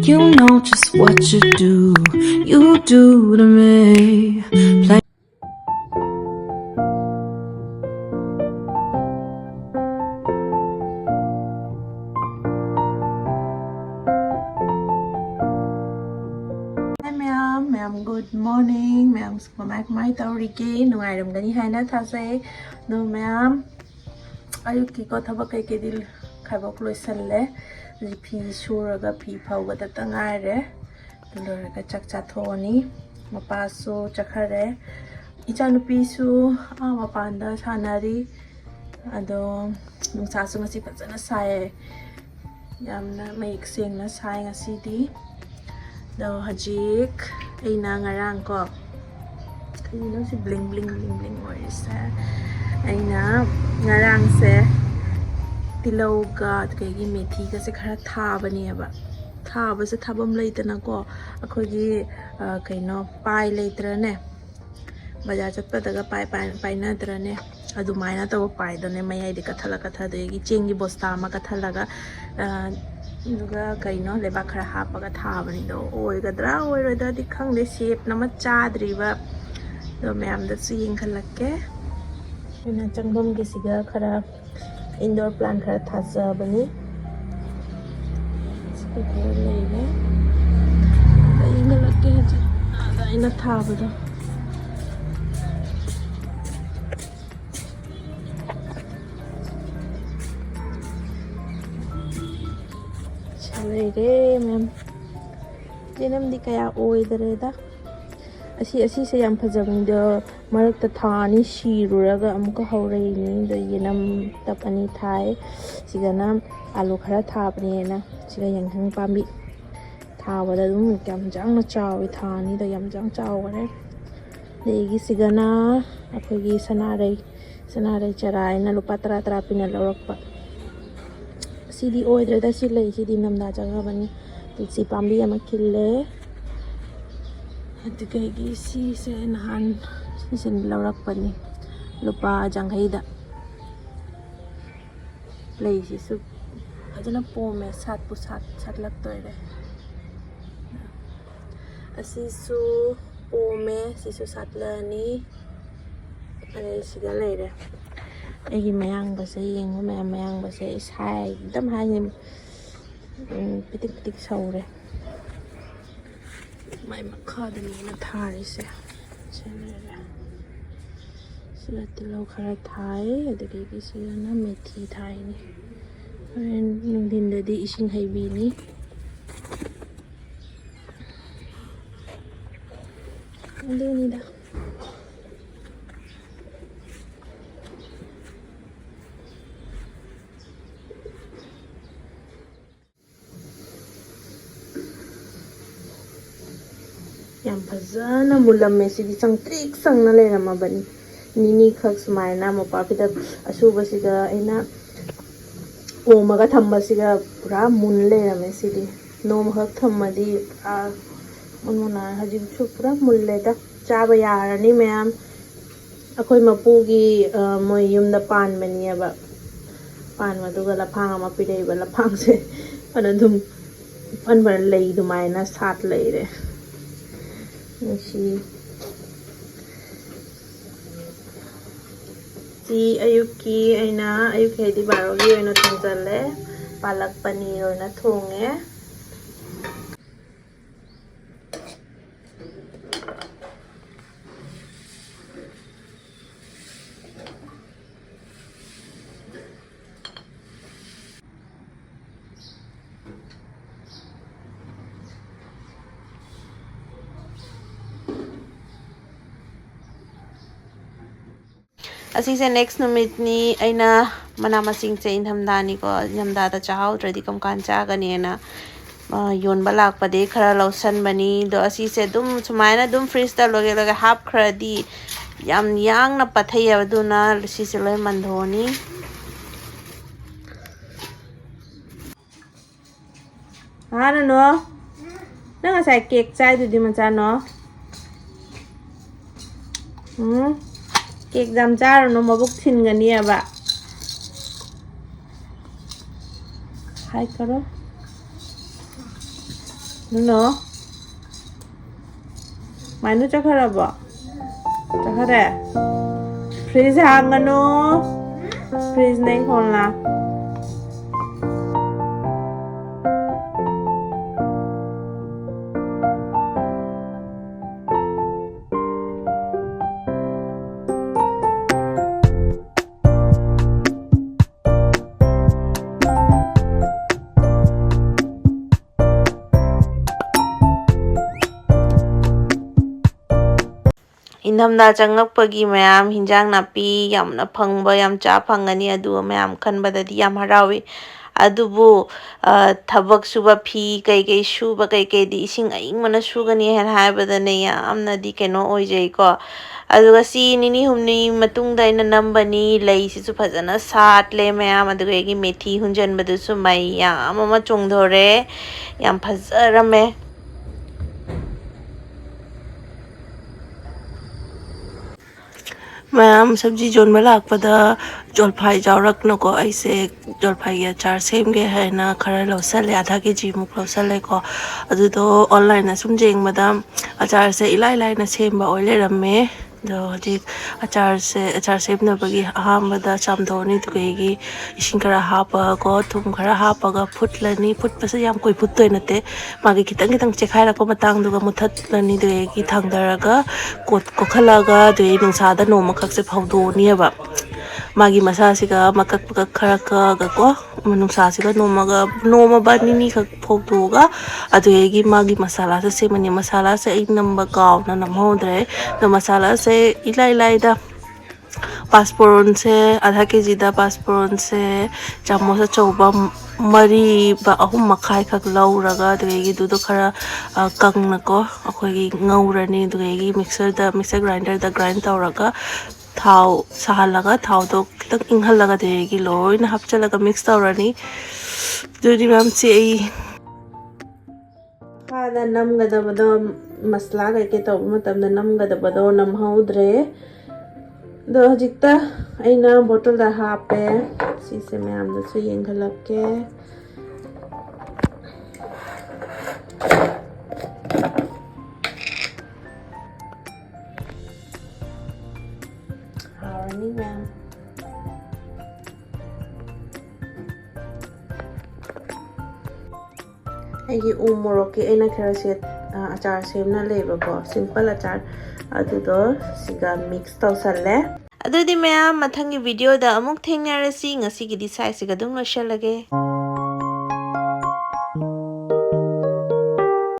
You know just what you do to me. Play Ma'am, good morning. Ma'am, kumai taurige nungairamgani haina thasai. No ma'am, ayuki ko thabak kai ke dil khabok loisalle. Phi suraga phi phawbada tangaire. Duluraga chak chathoni. Mapasu chakhare. Ichanupi su mapanda sanari. Ado nungsasu ngasi fazana sai. Yamna mayik sengna sai ngasidi. Do hajik eina ngarang ko kayino si bling oris ha eina ngarang se tilaw ga kaygi methi ka se khara thabani aba thaba se thabam leitana ko akhogi kaino pai leitrane bajar chatpa daga pai na trane adumaina to pai done mayai de katha de gi chengi bosta ma kathalaga 누가 가이노 레바카라 하빠가 타버니도 오이가드라 오이로다디 캉데 쉐프 나마 짜드리바 도 맘다스 잉칼라케 이나 장범 게시가 카라 인도어 플랜 카라 타자버니 스피커 레이네 잉칼라케 하지 아다 이나 타버도 Leire ma'am jenam di kaya oidareda asi se yam phajabni do marakta thani shiruraga amuka haurei ni do yenam tapani thai sigana alu khara thapni na siga yanghang pambi thawada dum kyam jang na chawi thani do yam jang chaware degi sigana akogi sanare charai na lupa tra pina lawrakpa Sidi order da sila sidi namda jaga bani tulsi pambi ama kille ati gi si se nahan sin laurak pani lupa janghai da play si su ajana po me sat lak toire asi su po me si su sat lani ane siga leire Egi mayang basa yung mayang basa is high dam high ni pitik saure may makadami na thari se sila tilaw khara thai adagi sila na methi thai ni nung dinda di ising haibi ni ando ni da Yang fazana mulame sidi sang trik sang na lerama bani nini khak sumaina mapapida asuba siga aina omaga thamma siga pura mun lerame sidi nom hak thammadi munmuna haji chu pura mulle da chaba yarani ma'am akhoi mapugi moi yumda pan bani aba pan maduga laphang ama pidei ba laphang se anadum pan bar lei dumaina sat leire Si ayuki aina ayuki di barogi oina thongjalle palak paneer oina thonge Asing se next numit ni aina manamasing che inthamdani ko nyamda ta chahau tradi kam kan cha gani na yon balak pade khara lausan bani do asi se dum sumaina dum freeze loge hap khara di yam yang na pathai aduna si se loi mandhoni hana no nang sai cake chai du di macha no Cake jam char no mabuk thin gani aba hai karo 누나 많이 넣자카라봐 자카래 프리즈 한가노 프리즈 냉콜라 인hamda changakpagi mayam hinjang napi yamna phangba yam cha phangani adu mayam khanbadadi yam harawi adubu thabak suba phi kai suba kai di ising aingmana sugani han haibadane yamna di keno oijai ko aduga si nini humni matungda ina nambani lei sisu phajana satle mayam aduga egi methi hunjan badu su mai yam ama chongdore yam phajarame ma'am सब्जी zone में लापदा जोलफाई जावरक नको ऐसे जोलफाई या चार same के है ना खरा लौसल आधा केजी मुक लौसल को अदु तो ऑनलाइन ना सुम जेंग मदम अचार से इलाई इलाई ना सेम बा ओले रमे दो हजी अचार सेम ना बगी आम बदा चामदोनी तो केगी इशिंग खरा हापा को तुम खरा हापा का फुटलनी फुट पसे याम कोई फुटतोय नते मागे खितंग खितंग चेखाई रको मतंग दुगा मुथतलनी देगी थांगदरगा कोट को खलागा दे नुंसादा नोम खक से फौदोनी है बा मागी मसासिगा मकक खरा का को नुंसासिगा नोमा बा निनी खक फौदोगा अदुएगी मागी मसाला से मनी मसाला से एक नंबर गाव ना नमहोदरे तो मसाला से इला इलाइदा पासपोर्न से आधा केजी दा पासपोर्न से चामच चौबा मरी बा अहुम मखाई खक लौरगा दुएगी दुदो खरा कंगना को अखोगी ngौरनी दुएगी मिक्सर ग्राइंडर दा ग्राइंड तौरगा थाव साहलगा थाव तो खितंग इंहलगा दुएगी लोइन हपचलगा मिक्स तौरनी दुदी मैम से खाना नमगदबदो मसला के तौब मतमदा नमगदबदो नमहौद्रे दो हजिकता एना बोतल दा हापे सिसे मैम दसु येंगलके हारनी मैम ꯑꯩꯒꯤ ꯎ ꯃꯣꯔꯣꯛꯀꯤ ꯑꯩꯅ ꯈꯔ ꯁꯦ ꯑꯆꯥꯔ ꯁꯦꯝꯅ ꯂꯩꯕꯀꯣ ꯁꯤꯝꯄꯜ ꯑꯆꯥꯔ ꯑꯗꯨꯗꯣ ꯁꯤꯒ ꯃꯤꯛꯁ ꯇꯧꯁꯜꯂꯦ ꯑꯗꯨꯗꯤ ꯃꯌꯥꯝ ꯃꯊꯪꯒꯤ ꯚꯤꯗꯤꯑꯣꯗ ꯑꯃꯨꯛ ꯊꯦꯡꯅꯔꯁꯤ ꯉꯁꯤꯒꯤꯗꯤ ꯁꯥꯏꯁꯤꯒ ꯑꯗꯨꯝ ꯂꯣꯏꯁꯜꯂꯒꯦ